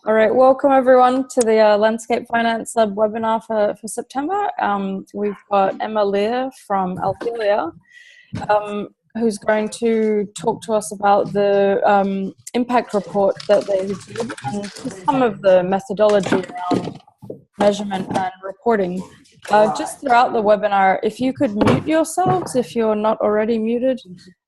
All right, welcome everyone to the Landscape Finance Lab webinar for September. We've got Emma Lear from Althelia, who's going to talk to us about the impact report that they did and some of the methodology around measurement and reporting. Just throughout the webinar, if you could mute yourselves if you're not already muted,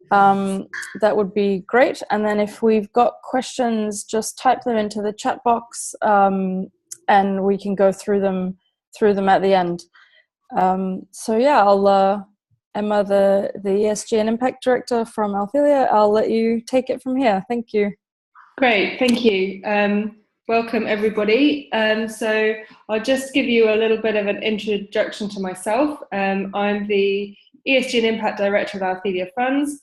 that would be great. And then if we've got questions, just type them into the chat box, and we can go through them at the end. So yeah, I'll Emma, the ESG and Impact Director from Althelia, I'll let you take it from here. Thank you. Great, thank you. Welcome everybody. So I'll just give you a little bit of an introduction to myself. I'm the ESG and Impact Director at Althelia Funds.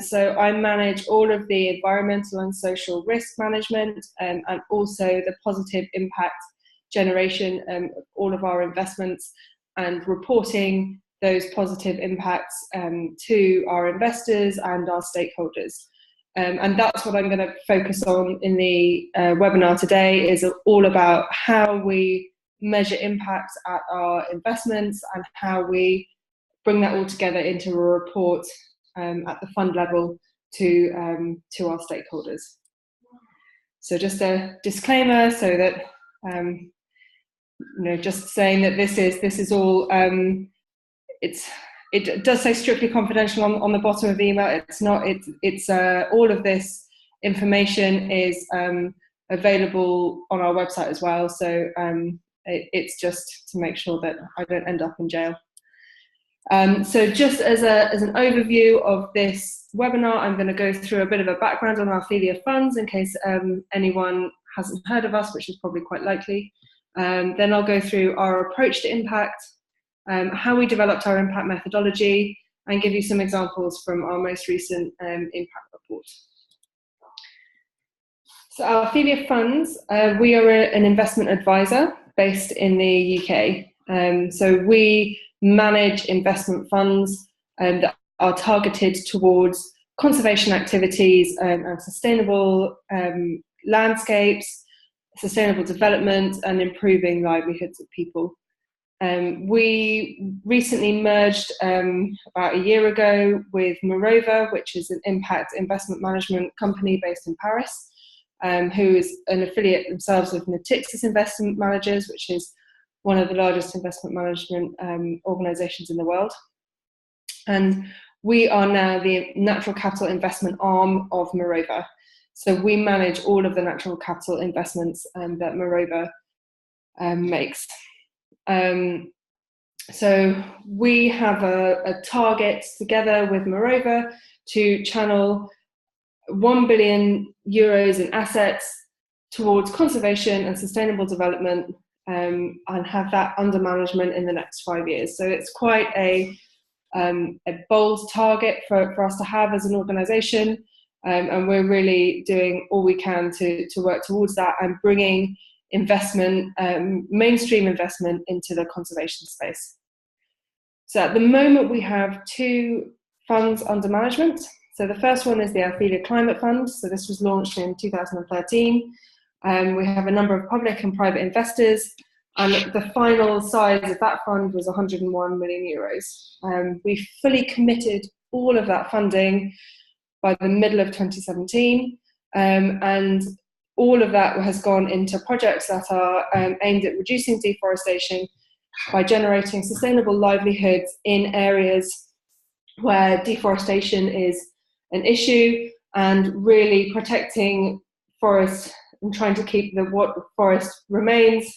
So I manage all of the environmental and social risk management, and also the positive impact generation of all of our investments and reporting those positive impacts to our investors and our stakeholders. And that's what I'm going to focus on in the webinar today, is all about how we measure impact at our investments and how we bring that all together into a report at the fund level to our stakeholders. So just a disclaimer, so that just saying that this is all it does say strictly confidential on the bottom of the email. It's not. It's all of this information is available on our website as well. So it's just to make sure that I don't end up in jail. So just as an overview of this webinar, I'm going to go through a bit of a background on Althelia Funds in case anyone hasn't heard of us, which is probably quite likely. Then I'll go through our approach to impact, how we developed our impact methodology, and give you some examples from our most recent impact report. So Althelia Funds, we are an investment advisor based in the UK. So we manage investment funds that are targeted towards conservation activities and sustainable landscapes, sustainable development, and improving livelihoods of people. We recently merged about a year ago with Morova, which is an impact investment management company based in Paris, who is an affiliate themselves of Natixis Investment Managers, which is one of the largest investment management organizations in the world. And we are now the natural capital investment arm of Morova. So we manage all of the natural capital investments that Morova makes. So we have a target together with Morova to channel €1 billion in assets towards conservation and sustainable development, and have that under management in the next 5 years. So it's quite a bold target for us to have as an organisation, and we're really doing all we can to work towards that and bringing investment, mainstream investment, into the conservation space. So at the moment we have 2 funds under management. So the first one is the Althelia Climate Fund. So this was launched in 2013. We have a number of public and private investors, and the final size of that fund was €101 million. We fully committed all of that funding by the middle of 2017, and all of that has gone into projects that are aimed at reducing deforestation by generating sustainable livelihoods in areas where deforestation is an issue, and really protecting forests and trying to keep what forest remains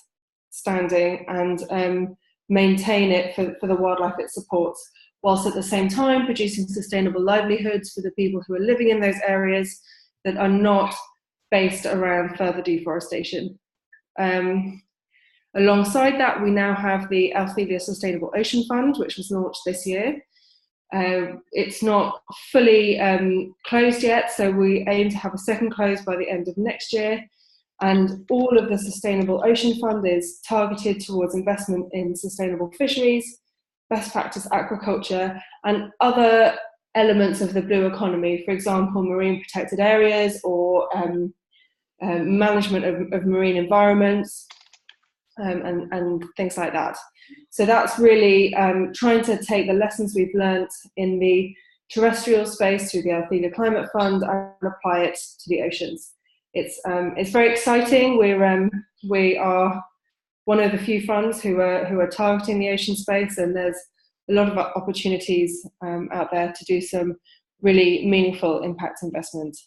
standing and maintain it for the wildlife it supports, whilst at the same time producing sustainable livelihoods for the people who are living in those areas that are not based around further deforestation. Alongside that, we now have the Althelia Sustainable Ocean Fund, which was launched this year. It's not fully closed yet, so we aim to have a second close by the end of next year. And all of the Sustainable Ocean Fund is targeted towards investment in sustainable fisheries, best practice aquaculture, and other elements of the blue economy, for example, marine protected areas or management of marine environments, and things like that. So that's really trying to take the lessons we've learnt in the terrestrial space through the Althelia Climate Fund and apply it to the oceans. It's very exciting. We are one of the few funds who are targeting the ocean space, and there's a lot of opportunities out there to do some really meaningful impact investment.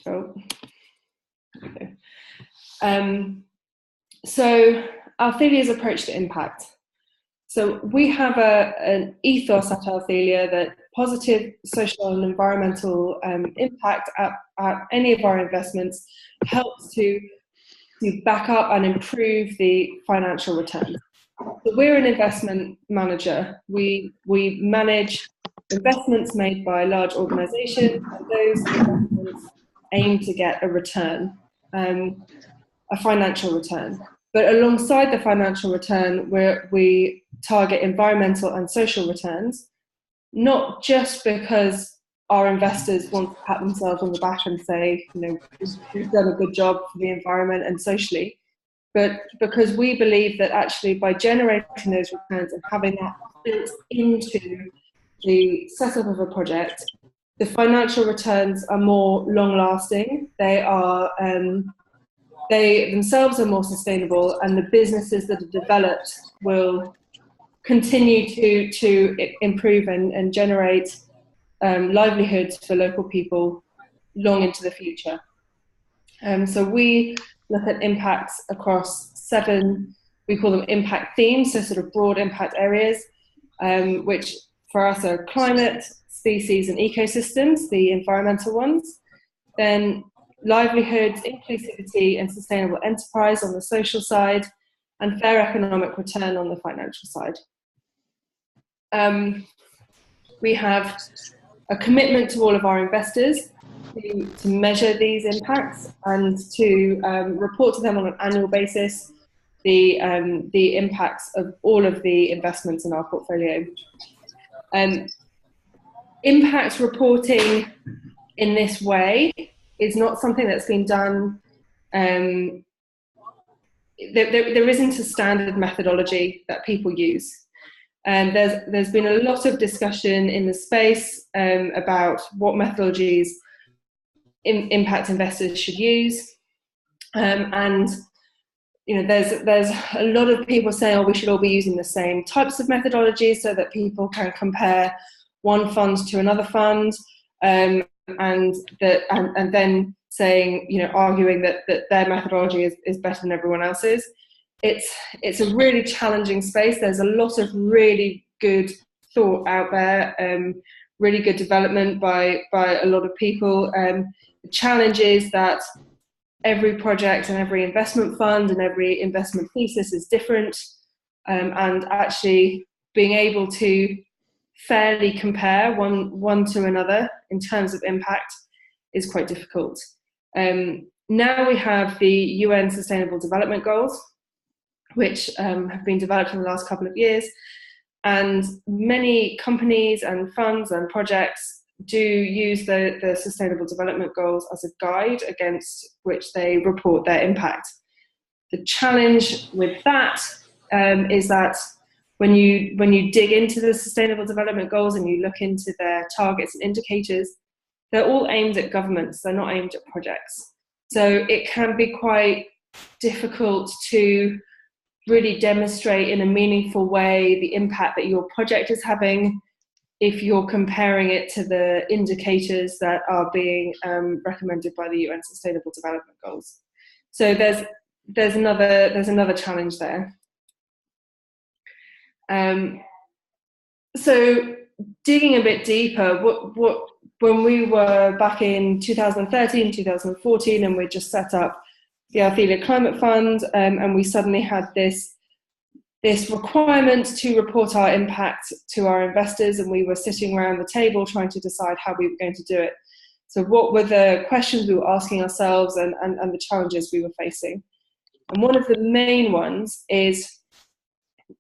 Oh. Okay. So Althelia's approach to impact. So we have an ethos at Althelia that positive social and environmental impact at any of our investments helps to back up and improve the financial return. So we're an investment manager. We manage investments made by large organisations, and those investments aim to get a return, a financial return. But alongside the financial return, we target environmental and social returns, not just because our investors want to pat themselves on the back and say, you know, we've done a good job for the environment and socially, but because we believe that actually by generating those returns and having that built into the setup of a project, the financial returns are more long-lasting. They themselves are more sustainable, and the businesses that are developed will continue to improve and generate livelihoods for local people long into the future. So we look at impacts across 7, we call them impact themes, so sort of broad impact areas, which for us are climate, species and ecosystems, the environmental ones. Then livelihoods, inclusivity and sustainable enterprise on the social side, and fair economic return on the financial side. We have a commitment to all of our investors to measure these impacts and to report to them on an annual basis the impacts of all of the investments in our portfolio. Impact reporting in this way is not something that's been done. There isn't a standard methodology that people use. And there's been a lot of discussion in the space about what methodologies impact investors should use, and you know, there's a lot of people saying, oh, we should all be using the same types of methodologies so that people can compare one fund to another fund, and then saying, you know, arguing that their methodology is better than everyone else's. It's a really challenging space. There's a lot of really good thought out there, really good development by a lot of people. The challenge is that every project and every investment fund and every investment thesis is different, and actually being able to fairly compare one to another in terms of impact is quite difficult. Now we have the UN Sustainable Development Goals, which have been developed in the last couple of years, and many companies and funds and projects do use the Sustainable Development Goals as a guide against which they report their impact. The challenge with that is that when you dig into the Sustainable Development Goals and you look into their targets and indicators, they're all aimed at governments, they're not aimed at projects. So it can be quite difficult to really demonstrate in a meaningful way the impact that your project is having if you're comparing it to the indicators that are being recommended by the UN Sustainable Development Goals. So there's another challenge there. So digging a bit deeper, when we were back in 2013, 2014, and we just set up the Althelia Climate Fund, and we suddenly had this requirement to report our impact to our investors, and we were sitting around the table trying to decide how we were going to do it. So what were the questions we were asking ourselves and the challenges we were facing? And one of the main ones is,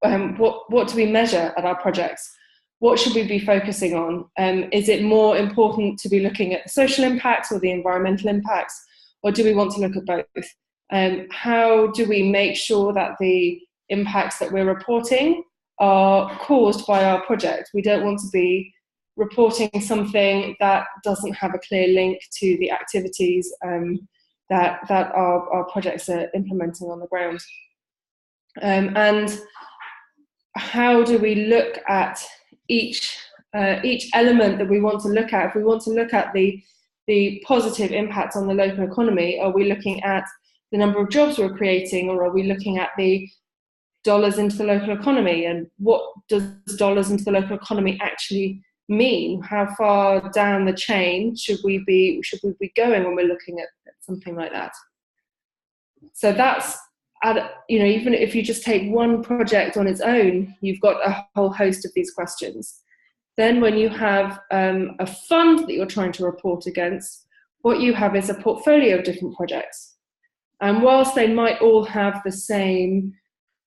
what do we measure at our projects? what should we be focusing on? Is it more important to be looking at the social impacts or the environmental impacts, or do we want to look at both? How do we make sure that the impacts that we're reporting are caused by our project? We don't want to be reporting something that doesn't have a clear link to the activities that our projects are implementing on the ground. And how do we look at each element that we want to look at? If we want to look at the positive impact on the local economy, are we looking at the number of jobs we're creating, or are we looking at the dollars into the local economy? And what does dollars into the local economy actually mean? How far down the chain should we be going when we're looking at something like that? So that's, even if you just take one project on its own, you've got a whole host of these questions. Then when you have a fund that you're trying to report against, what you have is a portfolio of different projects. And whilst they might all have the same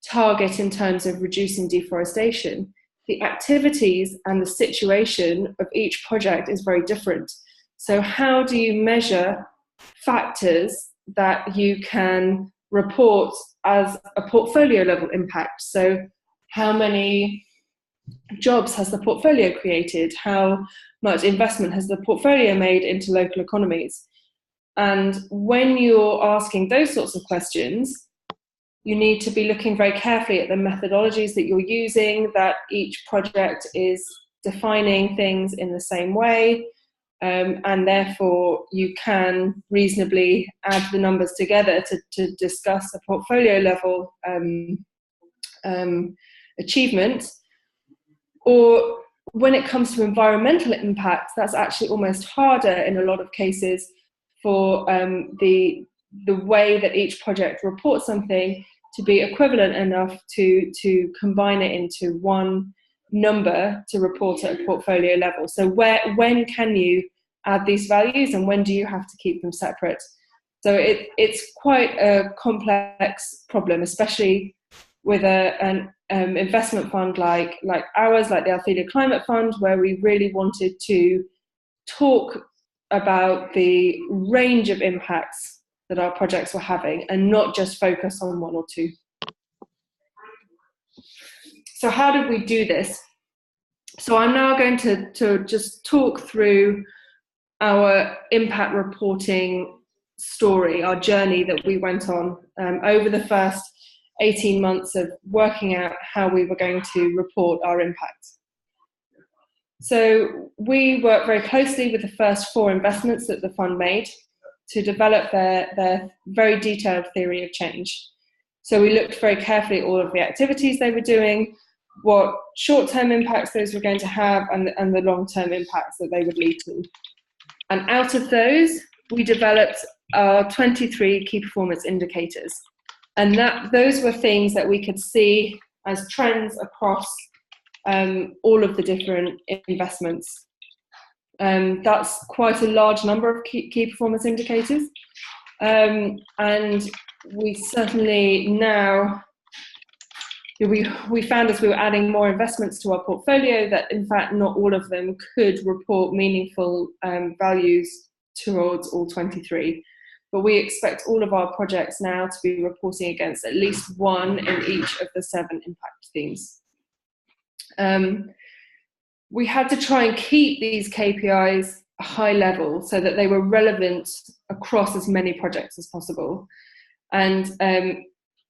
target in terms of reducing deforestation, the activities and the situation of each project is very different. So how do you measure factors that you can report as a portfolio level impact? So how many jobs has the portfolio created? How much investment has the portfolio made into local economies? And when you're asking those sorts of questions, you need to be looking very carefully at the methodologies that you're using, that each project is defining things in the same way, and therefore you can reasonably add the numbers together to discuss a portfolio level achievement. Or when it comes to environmental impacts, that's actually almost harder in a lot of cases for the way that each project reports something to be equivalent enough to combine it into one number to report at a portfolio level. So when can you add these values, and when do you have to keep them separate? So it's quite a complex problem, especially with an investment fund like ours, like the Althelia Climate Fund, where we really wanted to talk about the range of impacts that our projects were having and not just focus on one or two. So how did we do this? So I'm now going to just talk through our impact reporting story, our journey that we went on over the first 18 months of working out how we were going to report our impact. So we worked very closely with the first 4 investments that the fund made to develop their very detailed theory of change. So we looked very carefully at all of the activities they were doing, what short-term impacts those were going to have, and the long-term impacts that they would lead to. And out of those, we developed our 23 key performance indicators. And those were things that we could see as trends across all of the different investments. That's quite a large number of key performance indicators. And we certainly now, we found as we were adding more investments to our portfolio that in fact not all of them could report meaningful values towards all 23. But we expect all of our projects now to be reporting against at least one in each of the 7 impact themes. We had to try and keep these KPIs a high level so that they were relevant across as many projects as possible. And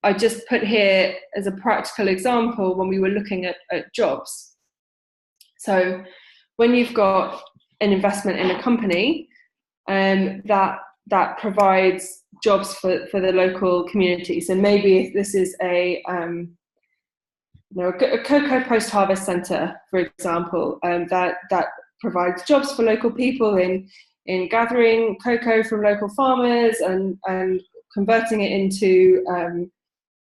I just put here as a practical example when we were looking at jobs. So when you've got an investment in a company that provides jobs for the local community. So maybe if this is a cocoa post-harvest centre, for example, that provides jobs for local people in gathering cocoa from local farmers and converting it into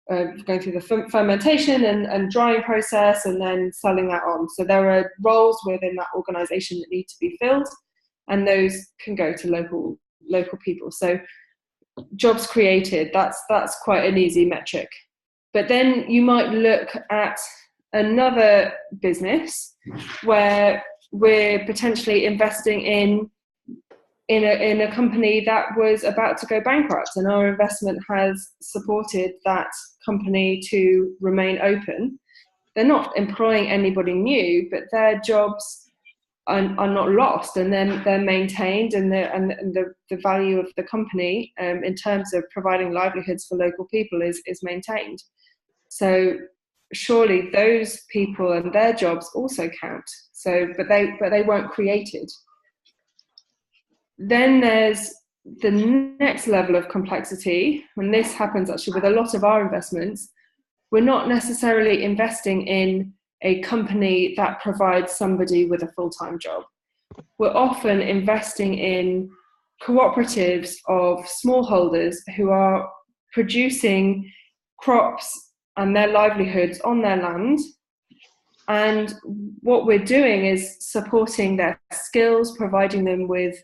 going through the fermentation and drying process and then selling that on. So there are roles within that organisation that need to be filled, and those can go to local people. So jobs created, that's quite an easy metric. But then you might look at another business where we're potentially investing in a company that was about to go bankrupt, and our investment has supported that company to remain open. They're not employing anybody new, but their jobs are not lost, and then they're maintained, and the value of the company in terms of providing livelihoods for local people is maintained. So surely those people and their jobs also count. So, but they weren't created. Then there's the next level of complexity, and this happens actually with a lot of our investments. We're not necessarily investing in a company that provides somebody with a full-time job. We're often investing in cooperatives of smallholders who are producing crops and their livelihoods on their land. And what we're doing is supporting their skills, providing them with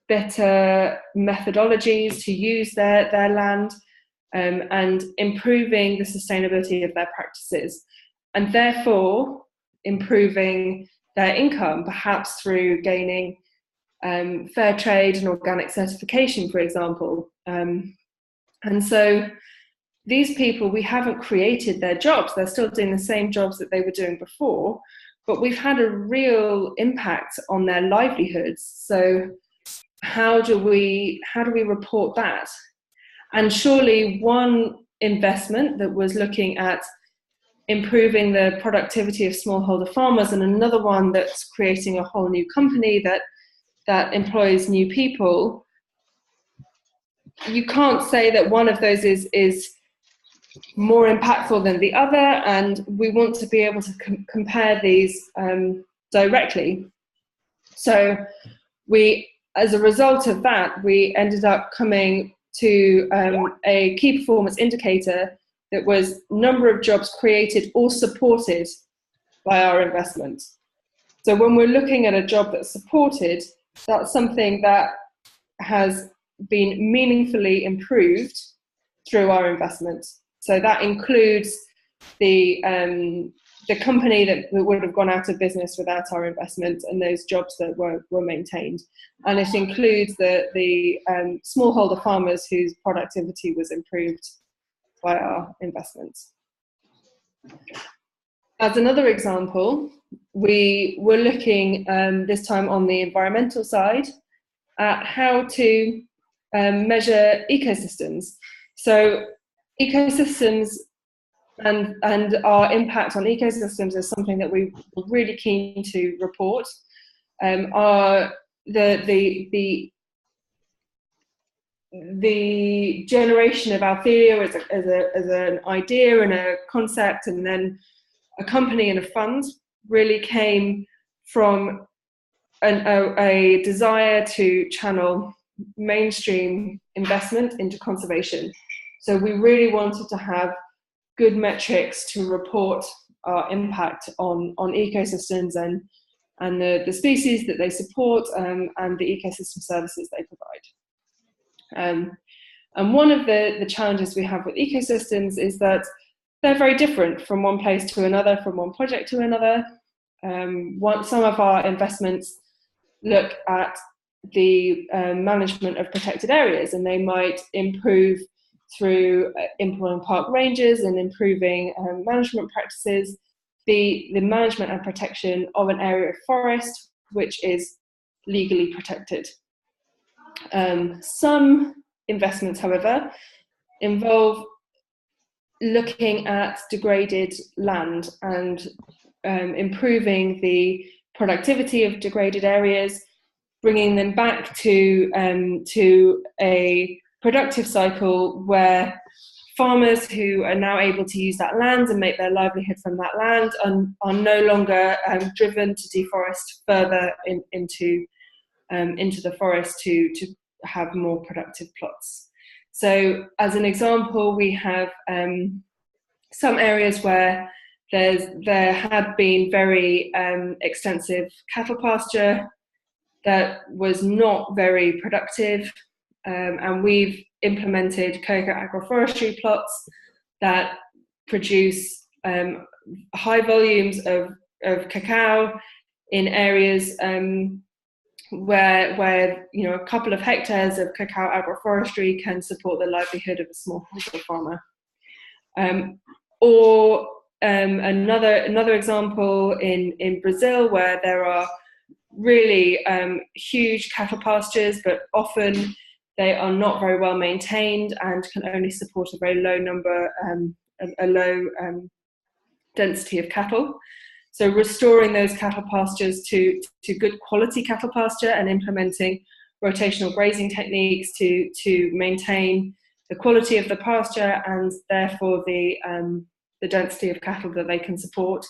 better methodologies to use their land, and improving the sustainability of their practices, and therefore improving their income, perhaps through gaining fair trade and organic certification, for example. And so these people, we haven't created their jobs. They're still doing the same jobs that they were doing before, but we've had a real impact on their livelihoods. So how do we report that? And surely one investment that was looking at improving the productivity of smallholder farmers, and another one that's creating a whole new company that employs new people, you can't say that one of those is more impactful than the other, and we want to be able to compare these directly. So as a result of that, we ended up coming to a key performance indicator that was number of jobs created or supported by our investment. So when we're looking at a job that's supported, that's something that has been meaningfully improved through our investment. So that includes the company that would have gone out of business without our investment, and those jobs that were maintained. And it includes the smallholder farmers whose productivity was improved by our investments. As another example, we were looking this time on the environmental side at how to measure ecosystems. So ecosystems and our impact on ecosystems is something that we were really keen to report. The generation of Althelia as an idea and a concept, and then a company and a fund, really came from a desire to channel mainstream investment into conservation. So we really wanted to have good metrics to report our impact on ecosystems and the species that they support, and the ecosystem services they provide. And one of the challenges we have with ecosystems is that they're very different from one place to another, from one project to another. Some of our investments look at the management of protected areas, and they might improve through employing park rangers and improving management practices, the management and protection of an area of forest which is legally protected. Some investments, however, involve looking at degraded land and improving the productivity of degraded areas, bringing them back to a productive cycle where farmers who are now able to use that land and make their livelihood from that land are no longer driven to deforest further into the forest to have more productive plots. So as an example, we have some areas where there had been very extensive cattle pasture that was not very productive, and we've implemented cocoa agroforestry plots that produce high volumes of cacao in areas where a couple of hectares of cacao agroforestry can support the livelihood of a smallholder farmer. Or another example in Brazil, where there are really huge cattle pastures, but often they are not very well maintained and can only support a very low number, a low density of cattle. So restoring those cattle pastures to good quality cattle pasture and implementing rotational grazing techniques to maintain the quality of the pasture and therefore the density of cattle that they can support,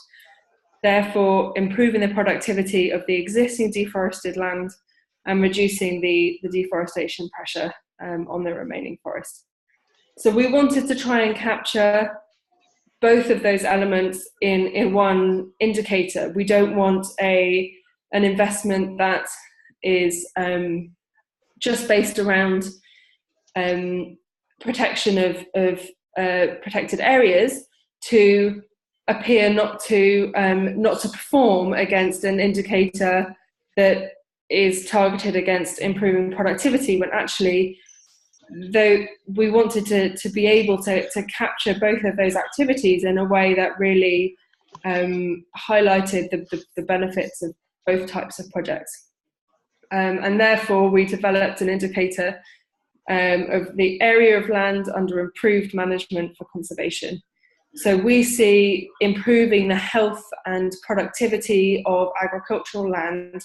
therefore improving the productivity of the existing deforested land and reducing the deforestation pressure on the remaining forest. So we wanted to try and capture both of those elements in one indicator. We don't want an investment that is just based around protection of protected areas to appear not to perform against an indicator that is targeted against improving productivity, when actually, though we wanted to be able to capture both of those activities in a way that really highlighted the benefits of both types of projects. And therefore we developed an indicator of the area of land under improved management for conservation. So we see improving the health and productivity of agricultural land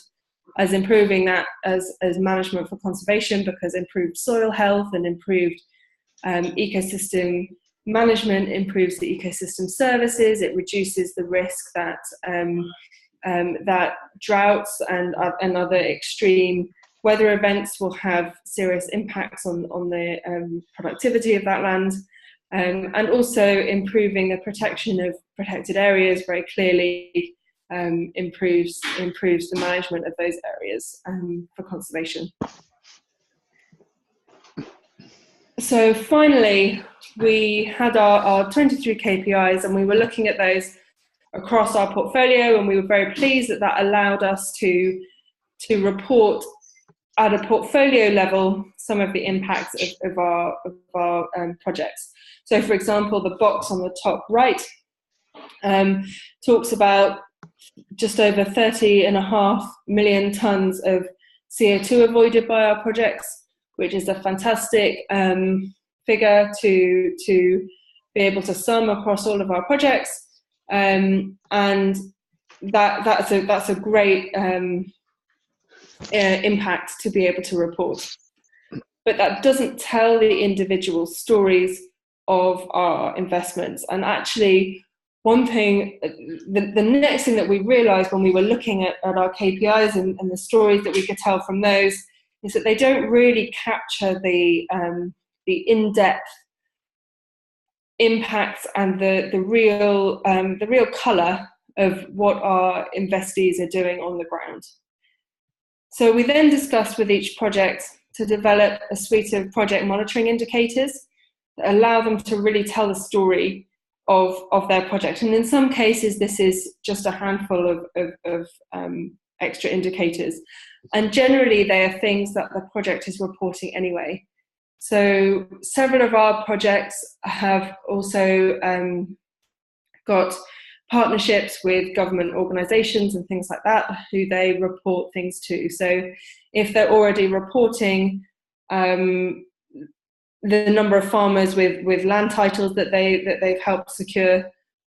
as improving that as management for conservation, because improved soil health and improved ecosystem management improves the ecosystem services. It reduces the risk that that droughts and other extreme weather events will have serious impacts on the productivity of that land, and also improving the protection of protected areas very clearly improves the management of those areas for conservation. So finally, we had our 23 KPIs, and we were looking at those across our portfolio, and we were very pleased that allowed us to report at a portfolio level some of the impacts of our projects. So for example, the box on the top right talks about just over 30.5 million tonnes of CO2 avoided by our projects, which is a fantastic figure to be able to sum across all of our projects, and that's a great impact to be able to report. But that doesn't tell the individual stories of our investments. And actually, one thing, the next thing that we realised when we were looking at our KPIs and the stories that we could tell from those is that they don't really capture the in-depth impacts and the real colour of what our investees are doing on the ground. So we then discussed with each project to develop a suite of project monitoring indicators that allow them to really tell the story of their project. And in some cases, this is just a handful of extra indicators. And generally, they are things that the project is reporting anyway. So several of our projects have also got partnerships with government organisations and things like that, who they report things to. So if they're already reporting the number of farmers with land titles that they've helped secure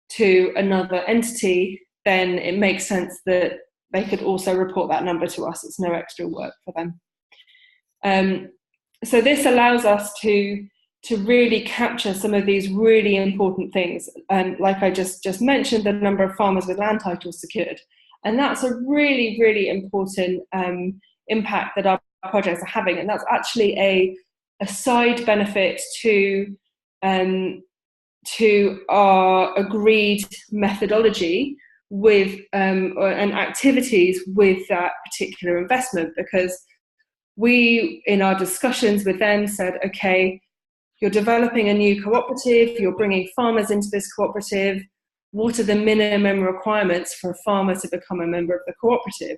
to another entity, then it makes sense that they could also report that number to us. It's no extra work for them. So this allows us to really capture some of these really important things. Like I just mentioned, the number of farmers with land titles secured. And that's a really, really important impact that our projects are having. And that's actually a side benefit to our agreed methodology with and activities with that particular investment, because we, in our discussions with them, said, okay, you're developing a new cooperative, you're bringing farmers into this cooperative, what are the minimum requirements for a farmer to become a member of the cooperative?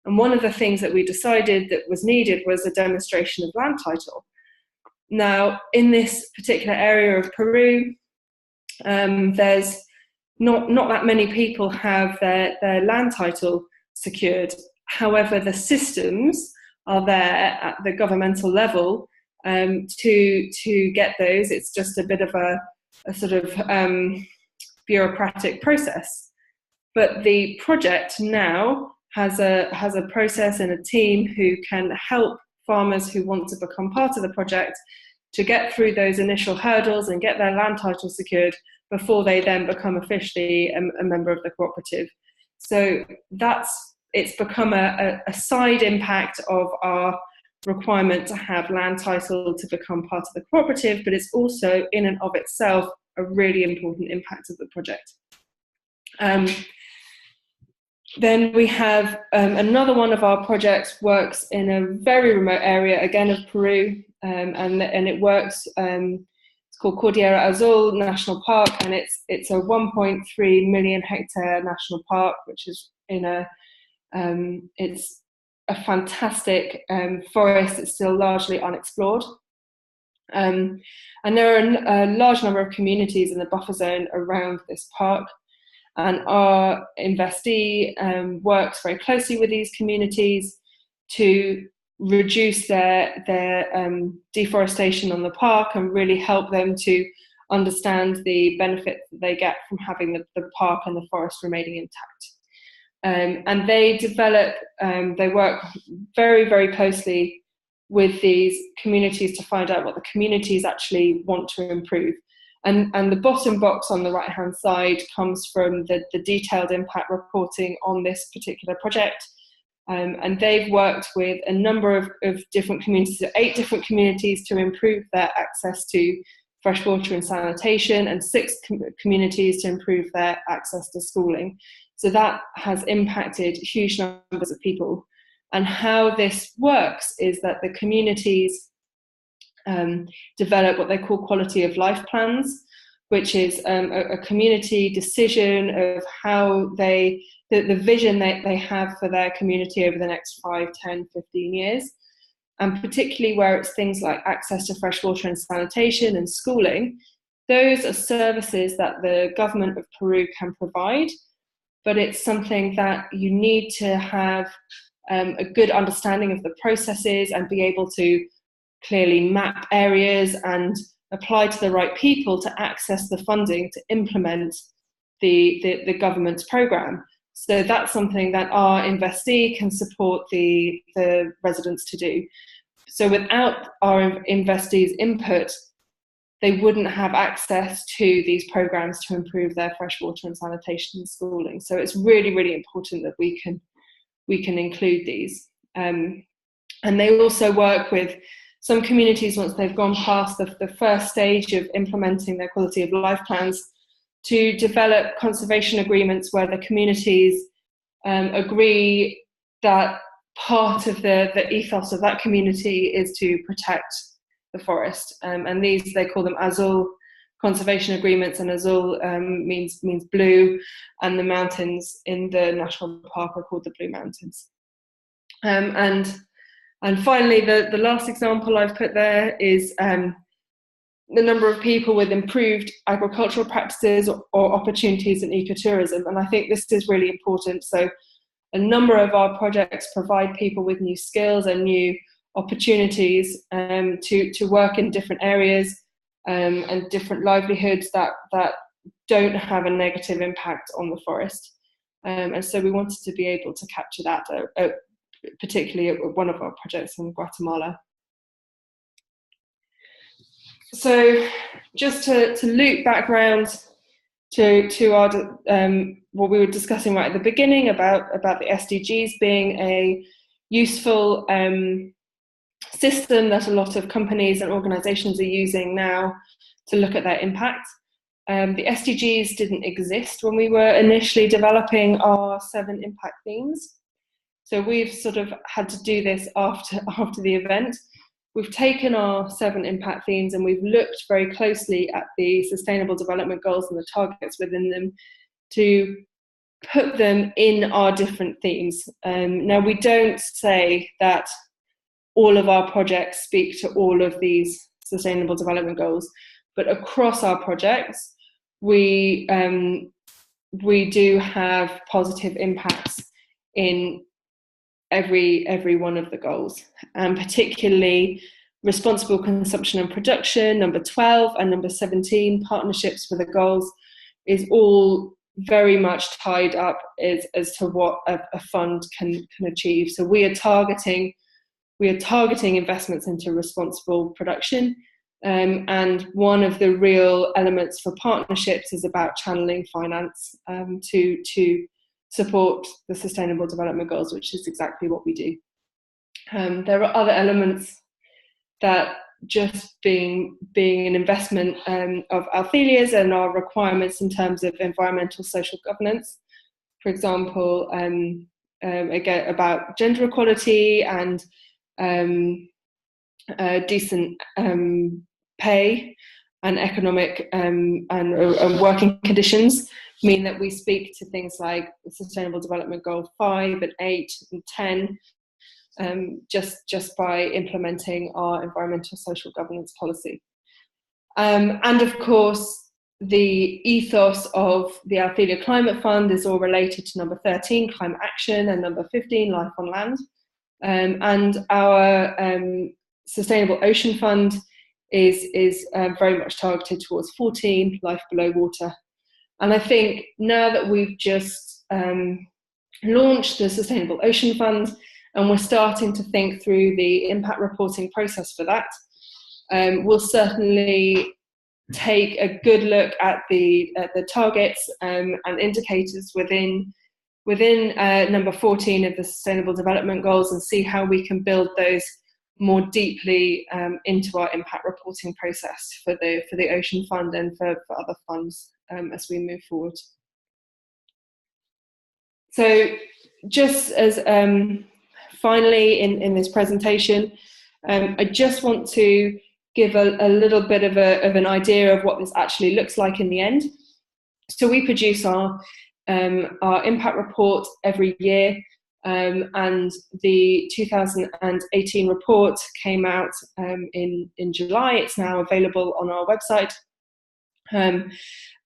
And one of the things that we decided that was needed was a demonstration of land title. Now, in this particular area of Peru, there's not that many people have their land title secured. However, the systems are there at the governmental level to get those. It's just a bit of a sort of bureaucratic process. But the project now has a process and a team who can help farmers who want to become part of the project to get through those initial hurdles and get their land title secured before they then become officially a member of the cooperative. So it's become a side impact of our requirement to have land title to become part of the cooperative, but it's also in and of itself a really important impact of the project. Then we have another one of our projects works in a very remote area, again of Peru, and it works, it's called Cordillera Azul National Park, and it's a 1.3 million hectare national park, which is it's a fantastic forest. It's still largely unexplored. And there are a large number of communities in the buffer zone around this park. And our investee works very closely with these communities to reduce their deforestation on the park and really help them to understand the benefit that they get from having the park and the forest remaining intact. And they work very, very closely with these communities to find out what the communities actually want to improve. And the bottom box on the right-hand side comes from the detailed impact reporting on this particular project. And they've worked with a number of different communities, 8 different communities, to improve their access to fresh water and sanitation, and 6 communities to improve their access to schooling. So that has impacted huge numbers of people. And how this works is that the communities develop what they call quality of life plans, which is a community decision of how the vision that they have for their community over the next 5, 10, 15 years. And particularly where it's things like access to fresh water and sanitation and schooling, those are services that the government of Peru can provide, but it's something that you need to have a good understanding of the processes and be able to clearly map areas and apply to the right people to access the funding to implement the government's program. So that's something that our investee can support the residents to do. So without our investees' input, they wouldn't have access to these programs to improve their fresh water and sanitation and schooling. So it's really, really important that we can include these. And they also work with some communities, once they've gone past the first stage of implementing their quality of life plans, to develop conservation agreements where the communities agree that part of the ethos of that community is to protect the forest. And these, they call them Azul conservation agreements, and Azul means blue, and the mountains in the national park are called the Blue Mountains. And finally, the last example I've put there is the number of people with improved agricultural practices or opportunities in ecotourism. And I think this is really important. So a number of our projects provide people with new skills and new opportunities to work in different areas and different livelihoods that don't have a negative impact on the forest. And so we wanted to be able to capture that, particularly at one of our projects in Guatemala. So just to loop back around to our what we were discussing right at the beginning about the SDGs being a useful system that a lot of companies and organizations are using now to look at their impact. The SDGs didn't exist when we were initially developing our 7 impact themes. So we've sort of had to do this after the event. We've taken our 7 impact themes and we've looked very closely at the Sustainable Development Goals and the targets within them to put them in our different themes. Now, we don't say that all of our projects speak to all of these sustainable development goals, but across our projects, we do have positive impacts in every one of the goals, and particularly responsible consumption and production, number 12, and number 17, partnerships for the goals, is all very much tied up as to what a fund can achieve. So we are targeting investments into responsible production, and one of the real elements for partnerships is about channeling finance to support the Sustainable Development Goals, which is exactly what we do. There are other elements that, just being an investment of Althelia's and our requirements in terms of environmental social governance, for example, again about gender equality and decent pay and economic and working conditions, mean that we speak to things like Sustainable Development Goal 5 and 8 and 10, just by implementing our environmental social governance policy. And of course, the ethos of the Althelia Climate Fund is all related to number 13, climate action, and number 15, life on land. And our Sustainable Ocean Fund is very much targeted towards 14, life below water. And I think now that we've just launched the Sustainable Ocean Fund, and we're starting to think through the impact reporting process for that, we'll certainly take a good look at the targets and indicators within number 14 of the Sustainable Development Goals, and see how we can build those more deeply into our impact reporting process for the Ocean Fund and for other funds as we move forward. So just as finally in this presentation, I just want to give a little bit of an idea of what this actually looks like in the end. So we produce our impact report every year, and the 2018 report came out in July. It's now available on our website.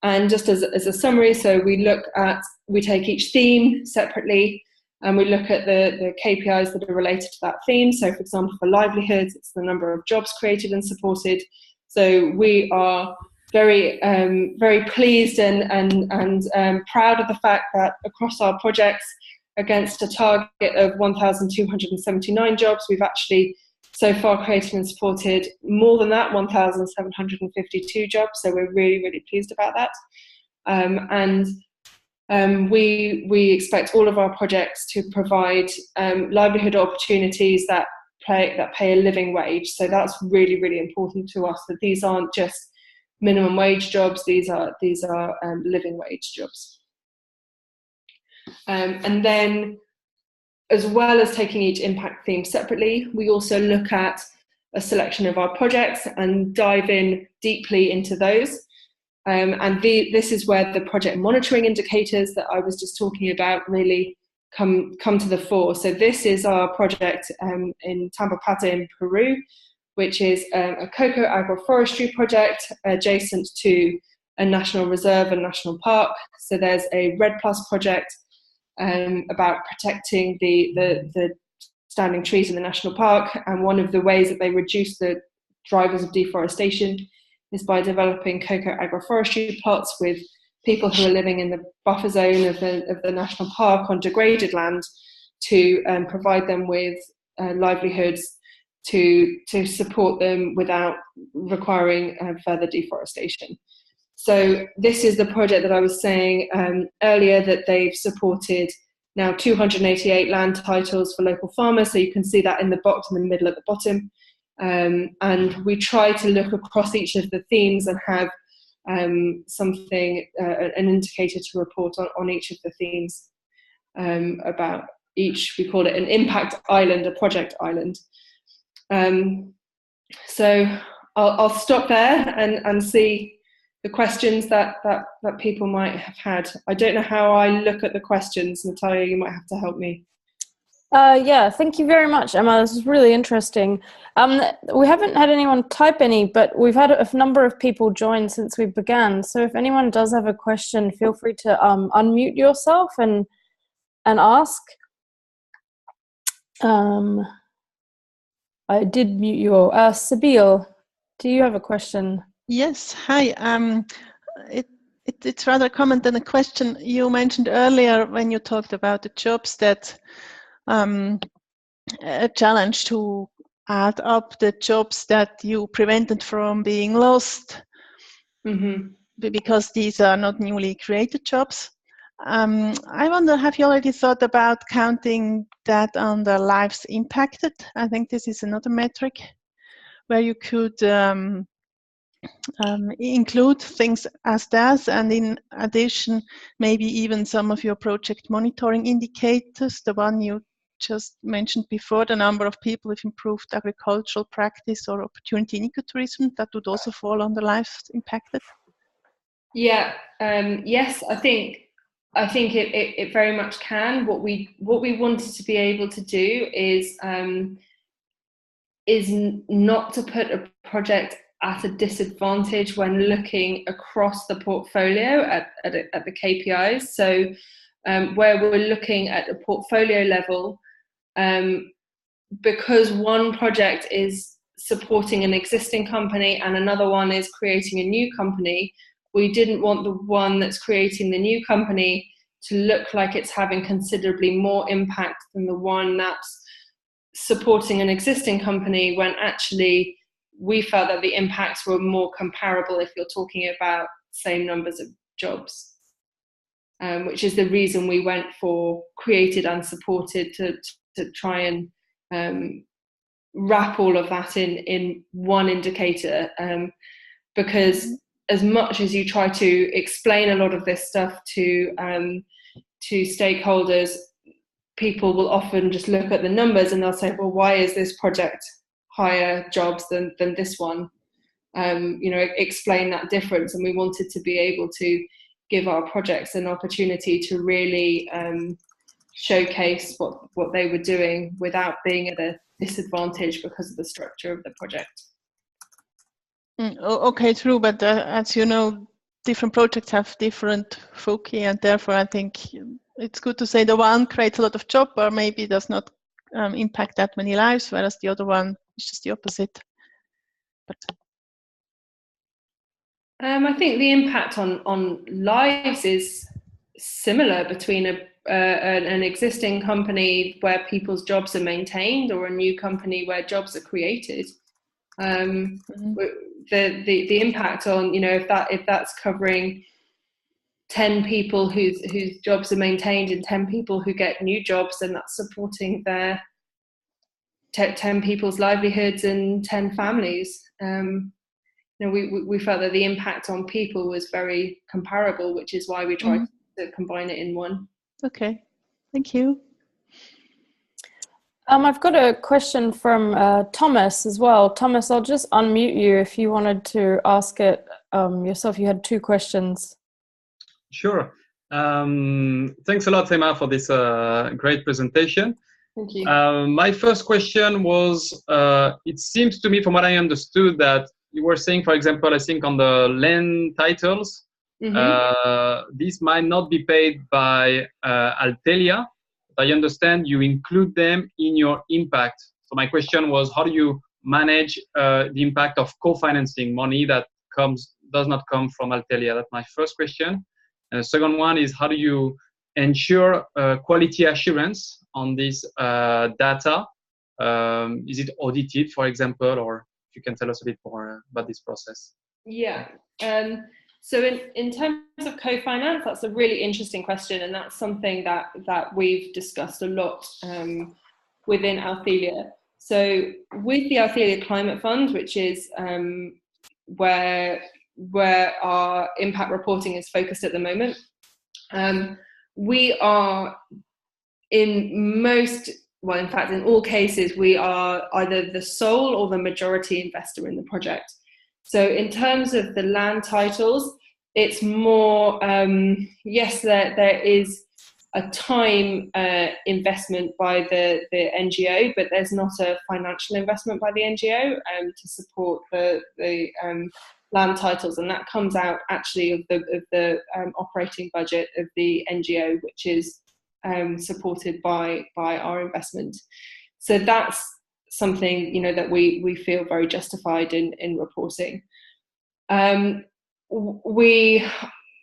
And just as a summary, so we take each theme separately, and we look at the KPIs that are related to that theme. So, for example, for livelihoods, it's the number of jobs created and supported. So we are very pleased and proud of the fact that across our projects, against a target of 1,279 jobs, we've actually so far created and supported more than that, 1,752 jobs. So we're really, really pleased about that. We expect all of our projects to provide livelihood opportunities that pay a living wage. So that's really, really important to us, that these aren't just minimum wage jobs, these are living wage jobs. And then, as well as taking each impact theme separately, we also look at a selection of our projects and dive in deeply into those. This is where the project monitoring indicators that I was just talking about really come to the fore. So this is our project in Tampapata in Peru, which is a cocoa agroforestry project adjacent to a national reserve and national park. So there's a RED Plus project about protecting the standing trees in the national park, and one of the ways that they reduce the drivers of deforestation is by developing cocoa agroforestry plots with people who are living in the buffer zone of the national park on degraded land, to provide them with livelihoods to support them without requiring further deforestation. So this is the project that I was saying earlier, that they've supported now 288 land titles for local farmers. So you can see that in the box in the middle at the bottom. And we try to look across each of the themes and have something, an indicator to report on each of the themes about each. We call it an impact island, a project island. So I'll stop there and see the questions that people might have had. I don't know how I look at the questions. Natalia, you might have to help me. Yeah, thank you very much, Emma. This is really interesting. We haven't had anyone type any, but we've had a number of people join since we began. So if anyone does have a question, feel free to unmute yourself and ask. I did mute you all. Sabine, do you have a question? Yes, hi. It's rather a comment than a question. You mentioned earlier when you talked about the jobs that a challenge to add up the jobs that you prevented from being lost, because these are not newly created jobs. I wonder, have you already thought about counting that under lives impacted? I think this is another metric where you could include things as that, and in addition, maybe even some of your project monitoring indicators, the one you just mentioned before, the number of people with improved agricultural practice or opportunity in ecotourism, that would also fall under lives impacted. Yeah, yes, I think it very much can. What we wanted to be able to do is not to put a project at a disadvantage when looking across the portfolio at the KPIs. So where we're looking at a portfolio level, because one project is supporting an existing company and another one is creating a new company, we didn't want the one that's creating the new company to look like it's having considerably more impact than the one that's supporting an existing company, when actually we felt that the impacts were more comparable if you're talking about same numbers of jobs, which is the reason we went for created and supported, to try and wrap all of that in one indicator, because as much as you try to explain a lot of this stuff to stakeholders, people will often just look at the numbers and they'll say, well, why is this project higher jobs than this one? Explain that difference. And we wanted to be able to give our projects an opportunity to really showcase what they were doing without being at a disadvantage because of the structure of the project. Okay, true, but as you know, different projects have different foci, and therefore I think it's good to say the one creates a lot of job, or maybe does not impact that many lives, whereas the other one is just the opposite. But I think the impact on lives is similar between an existing company where people's jobs are maintained or a new company where jobs are created. The impact on, if that's covering 10 people whose jobs are maintained and 10 people who get new jobs, then that's supporting their 10 people's livelihoods and 10 families. We felt that the impact on people was very comparable, which is why we tried to combine it in one. Okay, thank you. I've got a question from Thomas as well. Thomas, I'll just unmute you if you wanted to ask it yourself. You had two questions. Sure. Thanks a lot, Emma, for this great presentation. Thank you. My first question was, it seems to me, from what I understood, that you were saying, for example, I think on the land titles, these might not be paid by Althelia. I understand you include them in your impact. So my question was, how do you manage the impact of co-financing money that does not come from Althelia? That's my first question. And the second one is, how do you ensure quality assurance on this data? Is it audited, for example, or if you can tell us a bit more about this process? Yeah. So in terms of co-finance, that's a really interesting question, and that's something that we've discussed a lot within Althelia. So with the Althelia Climate Fund, which is where our impact reporting is focused at the moment, we are in all cases, we are either the sole or the majority investor in the project. So in terms of the land titles, it's more, yes, there is a time investment by the NGO, but there's not a financial investment by the NGO to support the land titles, and that comes out actually of the operating budget of the NGO, which is supported by our investment. So that's something, you know, that we feel very justified in reporting. We,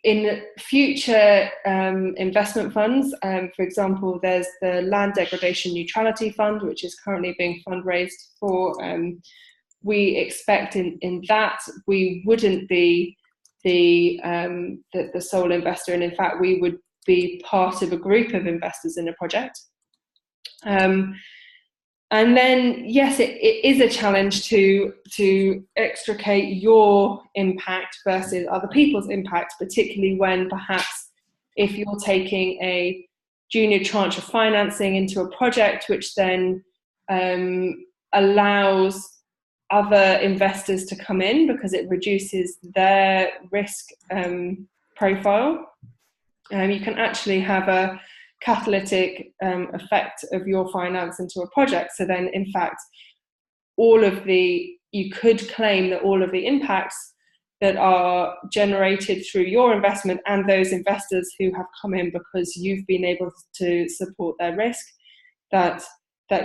in future investment funds, for example, there's the Land Degradation Neutrality Fund, which is currently being fundraised for. We expect in that we wouldn't be the sole investor, and in fact we would be part of a group of investors in a project. And then, yes, it is a challenge to extricate your impact versus other people's impact, particularly when perhaps if you're taking a junior tranche of financing into a project, which then allows other investors to come in because it reduces their risk profile. You can actually have a catalytic effect of your finance into a project. So then, in fact, you could claim that all of the impacts that are generated through your investment and those investors who have come in because you've been able to support their risk, that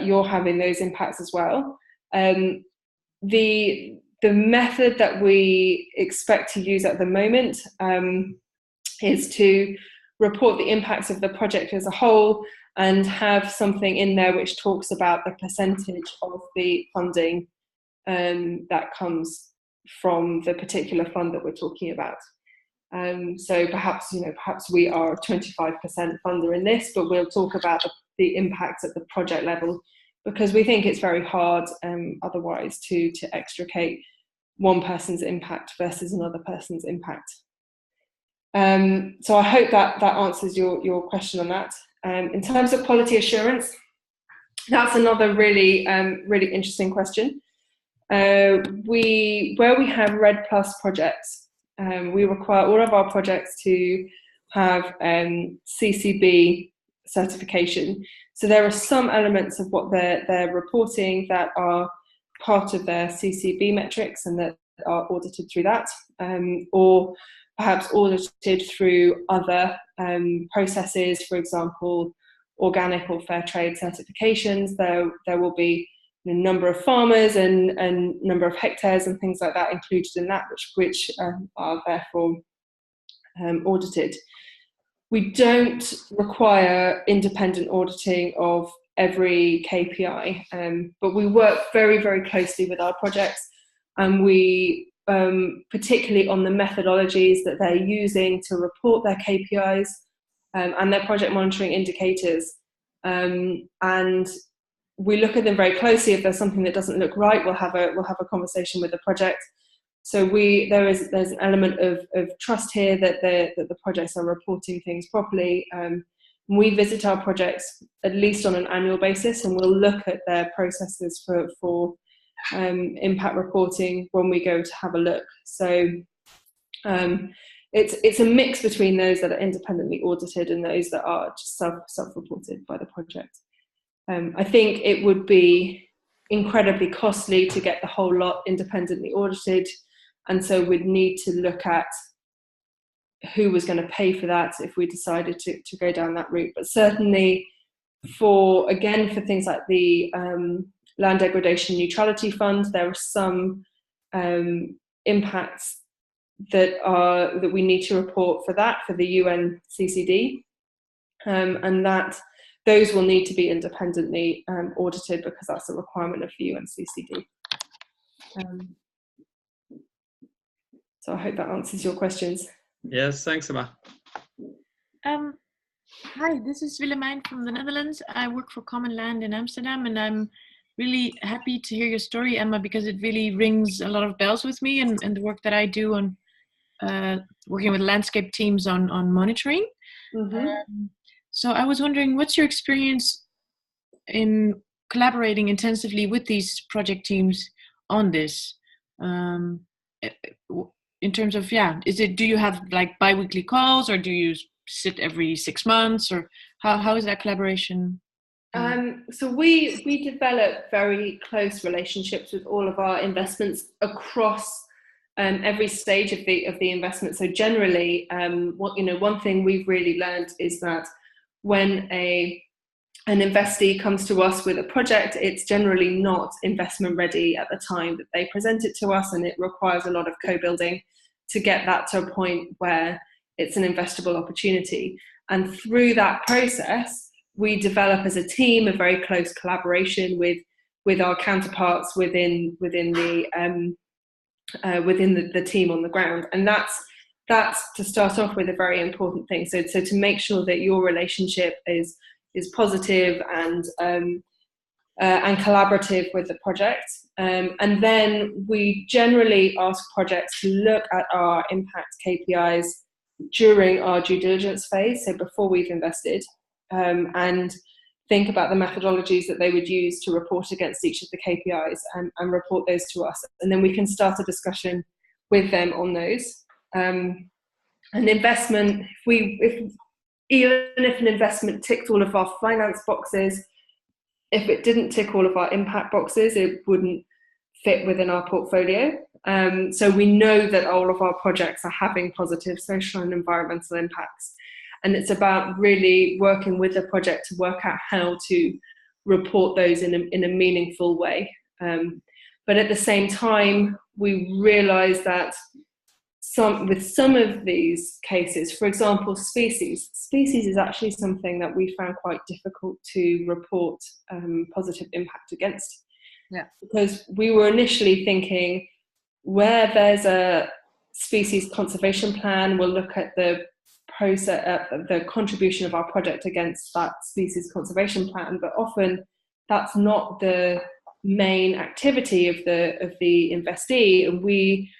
you're having those impacts as well. The method that we expect to use at the moment is to report the impacts of the project as a whole and have something in there which talks about the percentage of the funding that comes from the particular fund that we're talking about. So perhaps we are a 25% funder in this, but we'll talk about the impacts at the project level, because we think it's very hard otherwise to extricate one person's impact versus another person's impact. So I hope that answers your question on that. In terms of quality assurance, that's another really interesting question. Where we have RED+ projects, we require all of our projects to have CCB certification. So there are some elements of what they're reporting that are part of their CCB metrics and that are audited through that, or perhaps audited through other processes, for example, organic or fair trade certifications. There will be a number of farmers and number of hectares and things like that included in that, which are therefore audited. We don't require independent auditing of every KPI, but we work very, very closely with our projects, and we particularly on the methodologies that they're using to report their KPIs and their project monitoring indicators, and we look at them very closely. If there's something that doesn't look right, we'll have a conversation with the project. So there's an element of trust here that the projects are reporting things properly. We visit our projects at least on an annual basis, and we'll look at their processes for impact reporting when we go to have a look. So it's a mix between those that are independently audited and those that are just self-reported by the project. I think it would be incredibly costly to get the whole lot independently audited, and so we'd need to look at who was going to pay for that if we decided to go down that route. But certainly for things like the Land Degradation Neutrality Fund, there are some impacts that we need to report for the UN CCD, and that those will need to be independently audited because that's a requirement of the UN CCD. So I hope that answers your questions. Yes, thanks, Emma. Hi, this is Willemijn from the Netherlands. I work for Common Land in Amsterdam, and I'm really happy to hear your story, Emma, because it really rings a lot of bells with me and the work that I do on working with landscape teams on monitoring. Mm-hmm. So I was wondering, what's your experience in collaborating intensively with these project teams on this? in terms of, do you have like bi-weekly calls, or do you sit every 6 months, or how is that collaboration? So we develop very close relationships with all of our investments across every stage of the investment. So generally, one thing we've really learned is that when an investee comes to us with a project, it's generally not investment ready at the time that they present it to us, and it requires a lot of co-building to get that to a point where it's an investable opportunity. And through that process, we develop as a team a very close collaboration with our counterparts within the team on the ground, and that's to start off with a very important thing. So to make sure that your relationship is positive and collaborative with the project, and then we generally ask projects to look at our impact KPIs during our due diligence phase, so before we've invested, and think about the methodologies that they would use to report against each of the KPIs, and report those to us, and then we can start a discussion with them on those. An investment, even if an investment ticked all of our finance boxes, if it didn't tick all of our impact boxes, it wouldn't fit within our portfolio. So we know that all of our projects are having positive social and environmental impacts. And it's about really working with the project to work out how to report those in a meaningful way. But at the same time, we realise that with some of these cases, for example, species is actually something that we found quite difficult to report positive impact against. Yeah. Because we were initially thinking, where there's a species conservation plan, we'll look at the process, the contribution of our project against that species conservation plan, but often that's not the main activity of the investee, and we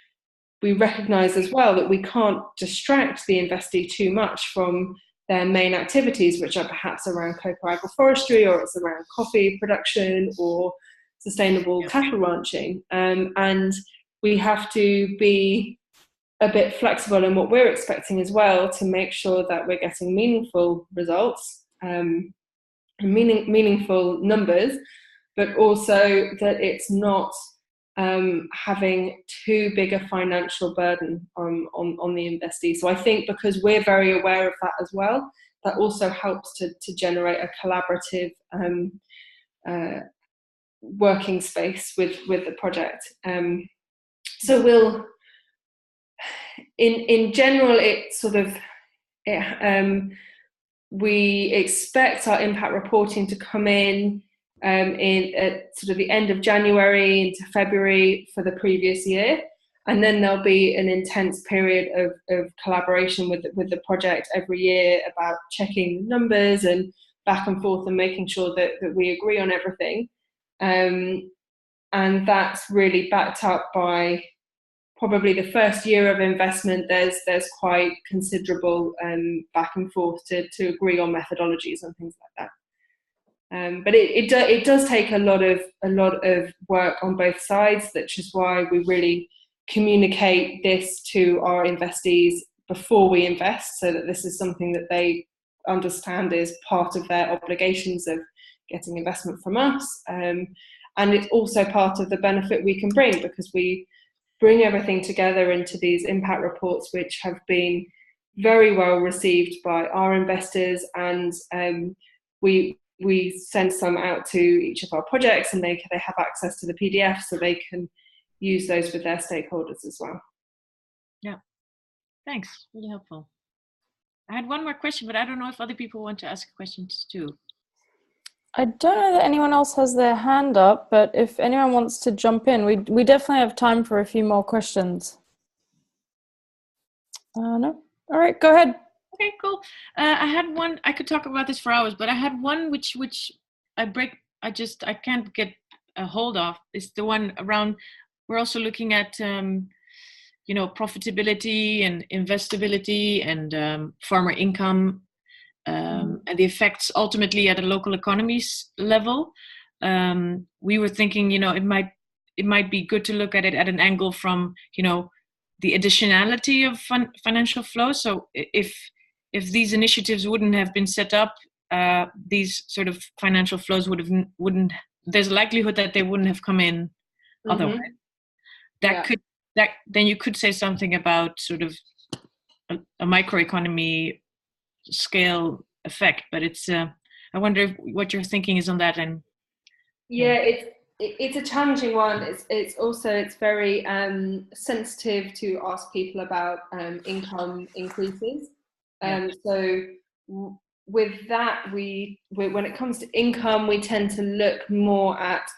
recognise as well that we can't distract the investee too much from their main activities, which are perhaps around cocoa agroforestry, or it's around coffee production or sustainable cattle ranching, and we have to be a bit flexible in what we're expecting as well, to make sure that we're getting meaningful results, meaningful numbers, but also that it's not having too big a financial burden on the investee. So I think because we're very aware of that as well, that also helps to generate a collaborative working space with the project. So we'll, in general, we expect our impact reporting to come in at sort of the end of January into February for the previous year, and then there'll be an intense period of collaboration with the project every year about checking numbers and back and forth and making sure that we agree on everything, and that's really backed up by probably the first year of investment. There's quite considerable back and forth to agree on methodologies and things like that. But it does take a lot of work on both sides, which is why we really communicate this to our investees before we invest, so that this is something that they understand is part of their obligations of getting investment from us, and it's also part of the benefit we can bring, because we bring everything together into these impact reports, which have been very well received by our investors, and we send some out to each of our projects, and they have access to the PDF, so they can use those with their stakeholders as well. Yeah, thanks, really helpful. I had one more question, but I don't know if other people want to ask questions too. I don't know that anyone else has their hand up, but if anyone wants to jump in, we definitely have time for a few more questions. No? All right, go ahead. Okay, cool. I had one, I could talk about this for hours, but I had one which I can't get a hold of. It's the one around, we're also looking at, profitability and investability and farmer income, and the effects ultimately at a local economies level. We were thinking, it might be good to look at it at an angle from, the additionality of financial flows. So if these initiatives wouldn't have been set up, these sort of financial flows wouldn't. There's a likelihood that they wouldn't have come in otherwise. Then you could say something about sort of a microeconomy scale effect, but it's I wonder what your thinking is on that. And it's a challenging one. It's very sensitive to ask people about income increases. So with that, when it comes to income, we tend to look more at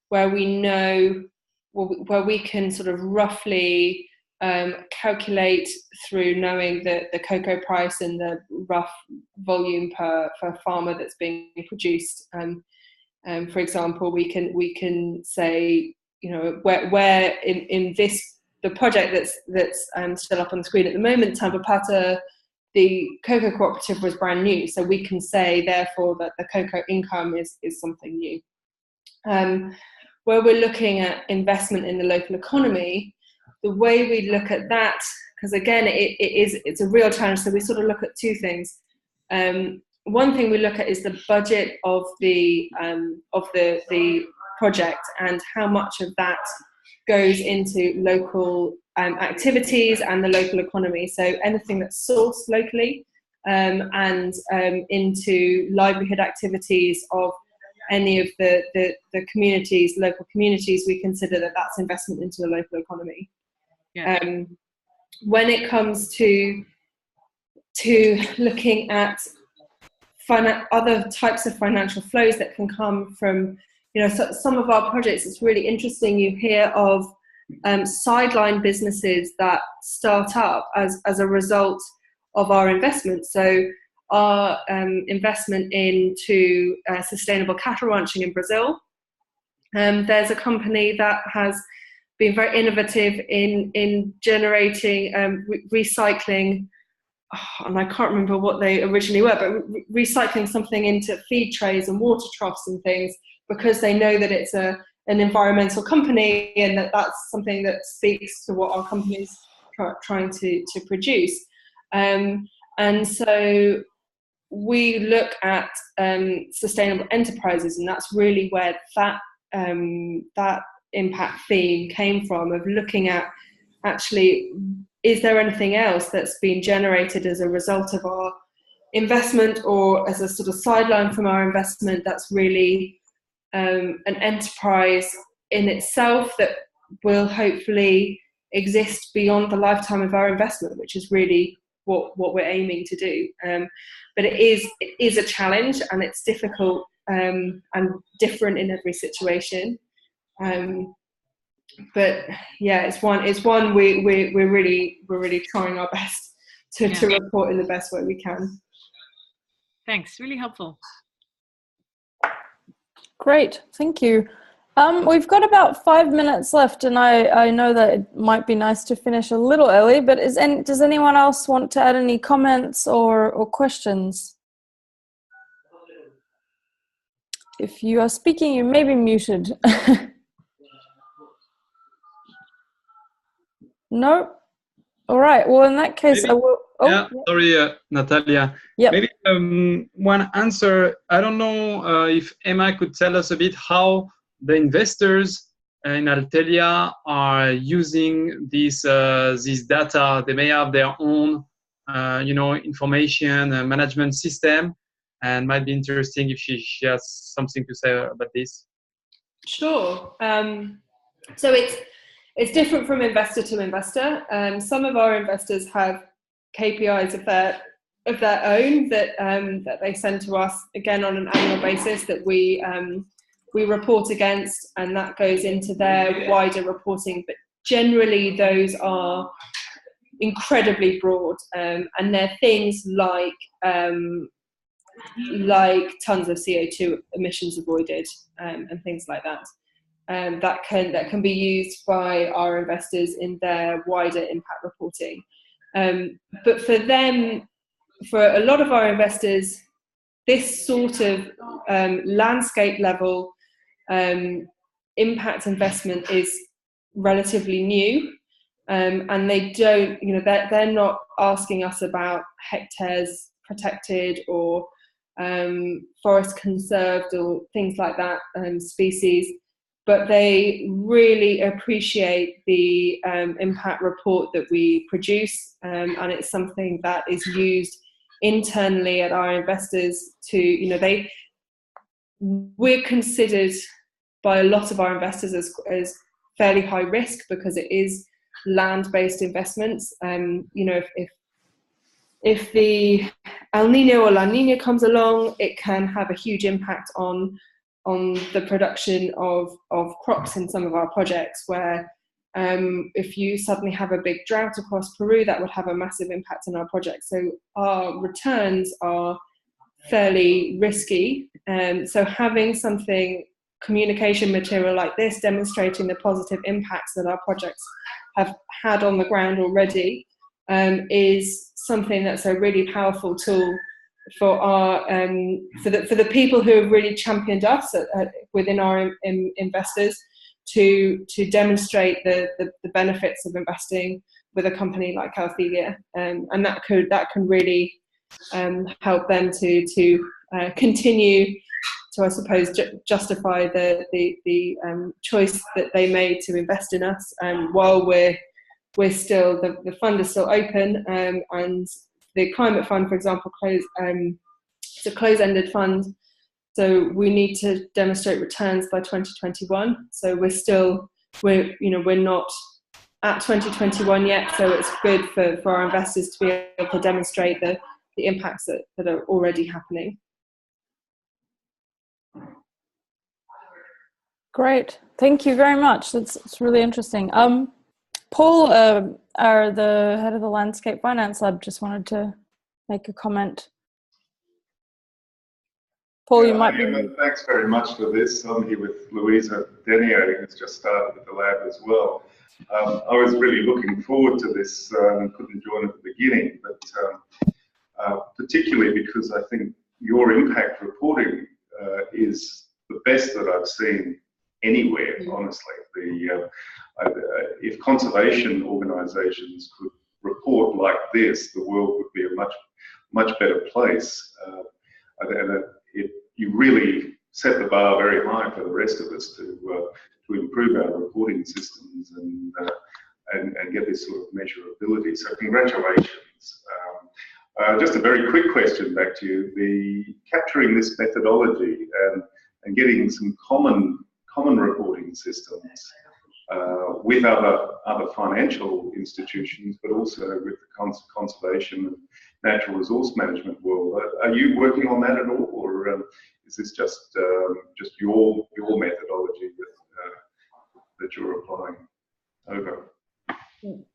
where we know, where we can sort of roughly calculate through knowing the cocoa price and the rough volume per farmer that's being produced. For example, we can say, you know, where in the project that's still up on the screen at the moment, Tambopata, the cocoa cooperative was brand new, so we can say therefore that the cocoa income is something new. Where we're looking at investment in the local economy, the way we look at that, because again it's a real challenge, so we sort of look at two things. One thing we look at is the budget of the project and how much of that goes into local activities and the local economy. So anything that's sourced locally and into livelihood activities of any of the communities, local communities, we consider that that's investment into the local economy. When it comes to looking at other types of financial flows that can come from, you know, some of our projects, it's really interesting. You hear of sideline businesses that start up as a result of our investment. So our investment into sustainable cattle ranching in Brazil, there's a company that has been very innovative in generating recycling, and I can't remember what they originally were, but recycling something into feed trays and water troughs and things, because they know that it's an environmental company and that's something that speaks to what our company's trying to produce. And so we look at sustainable enterprises, and that's really where that impact theme came from, of looking at actually, is there anything else that's been generated as a result of our investment or as a sort of sideline from our investment that's really an enterprise in itself that will hopefully exist beyond the lifetime of our investment, which is really what we're aiming to do. But it is a challenge, and it's difficult and different in every situation. But yeah, it's one we're really trying our best to report in the best way we can. Thanks, really helpful. Great, thank you. We've got about 5 minutes left, and I know that it might be nice to finish a little early, but does anyone else want to add any comments or questions? If you are speaking, you may be muted. No? All right, well, in that case, maybe, I will... Oh, yeah, sorry, Natalia. Yep. Maybe one answer, I don't know if Emma could tell us a bit how the investors in Althelia are using this data. They may have their own, information management system, and might be interesting if she has something to say about this. Sure. So it's different from investor to investor. Some of our investors have KPIs of their own that they send to us, again on an annual basis, that we report against, and that goes into their wider reporting. But generally, those are incredibly broad, and they're things like tons of CO2 emissions avoided, and things like that. That can be used by our investors in their wider impact reporting. But for a lot of our investors, this sort of landscape level impact investment is relatively new. and they don't, they're not asking us about hectares protected or forest conserved or things like that, species, but they really appreciate the impact report that we produce, and it's something that is used internally at our investors to, we're considered by a lot of our investors as fairly high risk because it is land-based investments. If the El Nino or La Nina comes along, it can have a huge impact on the production of crops in some of our projects, where if you suddenly have a big drought across Peru, that would have a massive impact on our project. So our returns are fairly risky. So having communication material like this demonstrating the positive impacts that our projects have had on the ground already is something that's a really powerful tool for our for the people who have really championed us within our investors to demonstrate the benefits of investing with a company like Althelia, and that can really help them to continue to, I suppose, justify the choice that they made to invest in us, while we're still, the fund is still open, and the climate fund, for example, it's a close-ended fund, so we need to demonstrate returns by 2021. So we're not at 2021 yet, so it's good for our investors to be able to demonstrate the impacts that are already happening. Great, thank you very much. It's really interesting. Paul, the head of the Landscape Finance Lab, just wanted to make a comment. Paul, you might be... Thanks very much for this. I'm here with Louisa Denier, who's just started at the lab as well. I was really looking forward to this and couldn't join at the beginning, but particularly because I think your impact reporting is the best that I've seen anywhere, honestly. If conservation organisations could report like this, the world would be a much better place. You really set the bar very high for the rest of us to improve our reporting systems and get this sort of measurability. So congratulations. Just a very quick question back to you. Capturing this methodology and getting some common reporting systems with other financial institutions, but also with the conservation and natural resource management world. Are you working on that at all, or is this just your methodology that you're applying over?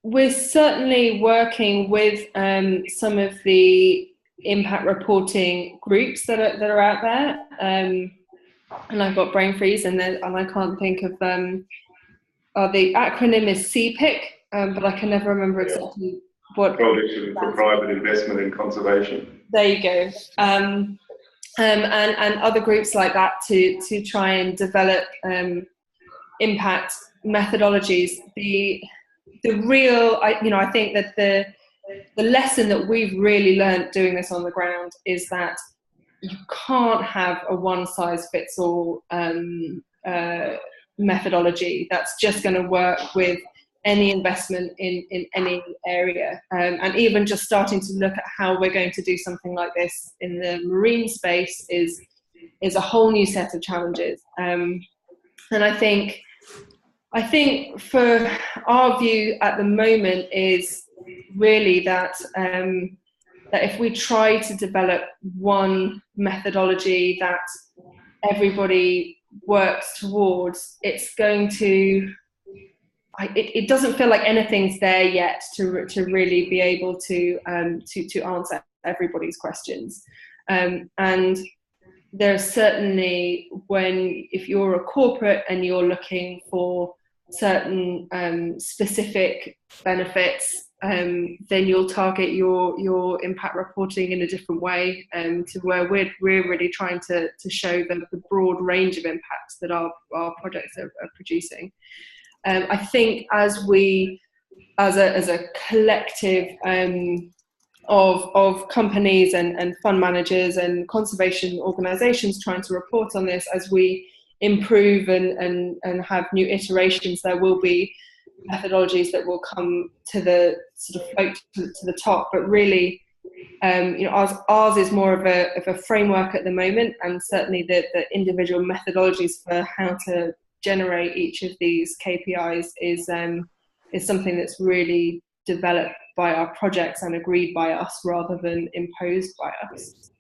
We're certainly working with some of the impact reporting groups that are out there, and I've got brain freeze, and I can't think of them. The acronym is CPIC, but I can never remember exactly what. Coalition for Private Investment in Conservation. There you go. And other groups like that to try and develop impact methodologies. The real, I think that the lesson that we've really learned doing this on the ground is that you can't have a one-size-fits-all methodology that's just going to work with any investment in any area, and even just starting to look at how we're going to do something like this in the marine space is a whole new set of challenges. And I think for our view at the moment is really that if we try to develop one methodology that everybody works towards, it's going to, it doesn't feel like anything's there yet to really be able to answer everybody's questions. And there's certainly, if you're a corporate and you're looking for certain specific benefits, then you'll target your impact reporting in a different way, to where we're really trying to show the broad range of impacts that our projects are producing. I think as we as a collective of companies and fund managers and conservation organisations trying to report on this. As we improve and have new iterations, there will be methodologies that will come to the sort of float to the top, but really ours is more of a framework at the moment, and certainly the individual methodologies for how to generate each of these KPIs is something that's really developed by our projects and agreed by us rather than imposed by us.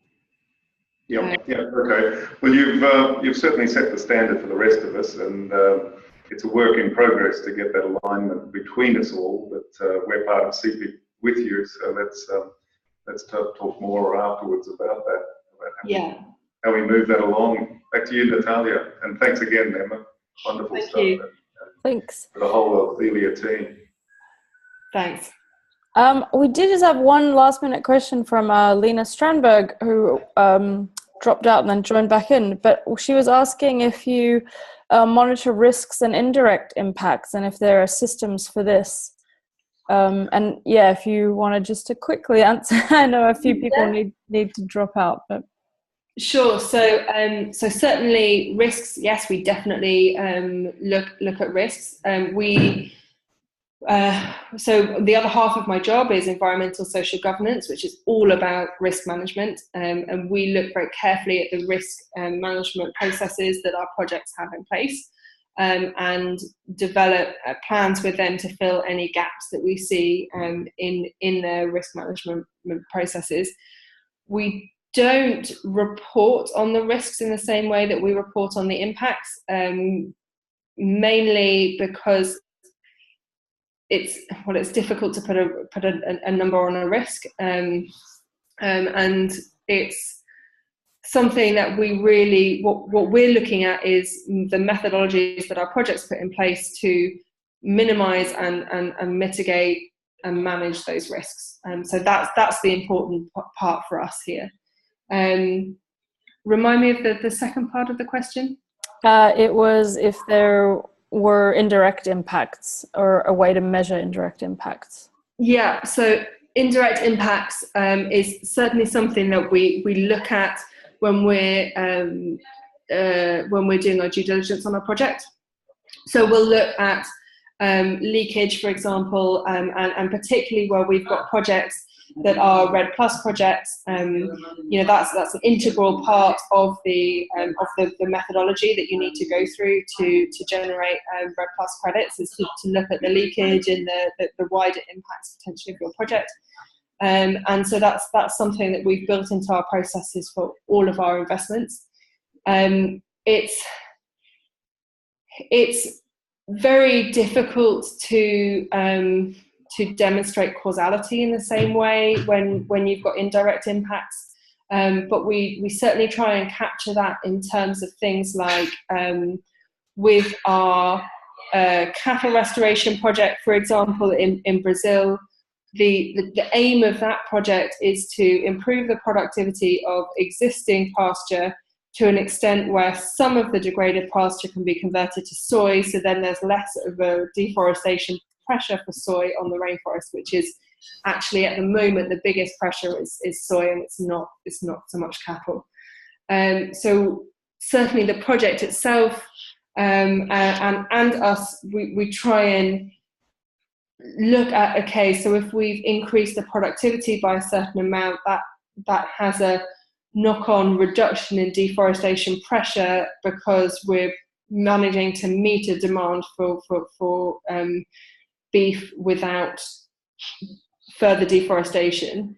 Yeah, okay. Well, you've certainly set the standard for the rest of us, and it's a work in progress to get that alignment between us all. But we're part of CP with you, so let's talk more afterwards about that. About how we move that along. Back to you, Natalia, and thanks again, Emma. Wonderful Thank stuff. you. Thanks. For the whole Althelia team. Thanks. We did just have one last minute question from Lena Strandberg, who dropped out and then joined back in, but she was asking if you monitor risks and indirect impacts and if there are systems for this. And yeah, if you wanted just to quickly answer, I know a few people need to drop out, but. Sure. So certainly risks. Yes, we definitely look at risks. So the other half of my job is environmental social governance, which is all about risk management, and we look very carefully at the risk management processes that our projects have in place, and develop plans with them to fill any gaps that we see in their risk management processes. We don't report on the risks in the same way that we report on the impacts, mainly because it's difficult to put a number on a risk, and it's something that we really what we're looking at is the methodologies that our projects put in place to minimize and mitigate and manage those risks. So that's the important part for us here. Remind me of the second part of the question. It was if there were indirect impacts or a way to measure indirect impacts. Yeah, so indirect impacts is certainly something that we look at when we're doing our due diligence on our project. So we'll look at leakage, for example, and particularly where we've got projects that are RED Plus projects. That's an integral part of the methodology that you need to go through to generate RED Plus credits, is to look at the leakage and the wider impacts potentially of your project. And so that's something that we've built into our processes for all of our investments. It's very difficult to demonstrate causality in the same way when you've got indirect impacts, but we certainly try and capture that in terms of things like with our cattle restoration project, for example, in Brazil. The aim of that project is to improve the productivity of existing pasture to an extent where some of the degraded pasture can be converted to soy, so then there's less of a deforestation pressure for soy on the rainforest, which is actually at the moment the biggest pressure is soy, and it's not so much cattle. So certainly the project itself and us, we try and look at, okay, so if we've increased the productivity by a certain amount, that has a knock-on reduction in deforestation pressure because we're managing to meet a demand for beef without further deforestation,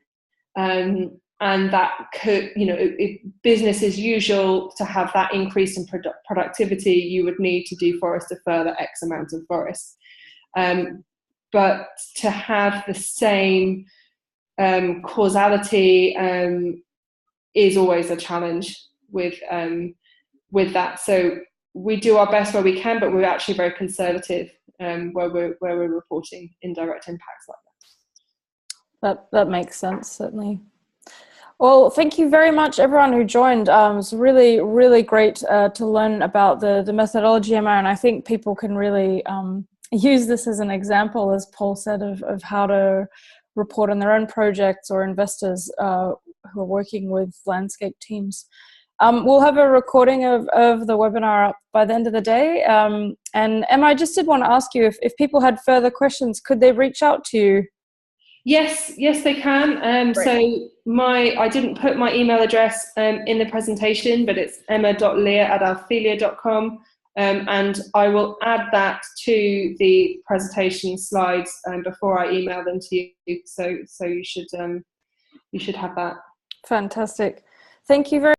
and that could, business as usual, to have that increase in productivity, you would need to deforest a further X amount of forest. But to have the same causality is always a challenge with that. So we do our best where we can, but we're actually very conservative where we're reporting indirect impacts like that. That makes sense, certainly. Well, thank you very much, everyone who joined. It was really, really great to learn about the methodology, Emma, and I think people can really use this as an example, as Paul said, of how to report on their own projects, or investors who are working with landscape teams. We'll have a recording of the webinar up by the end of the day. And Emma, I just did want to ask you, if people had further questions, could they reach out to you? Yes, they can. So I didn't put my email address in the presentation, but it's emma.lear@althelia.com. And I will add that to the presentation slides before I email them to you. So you should have that. Fantastic. Thank you very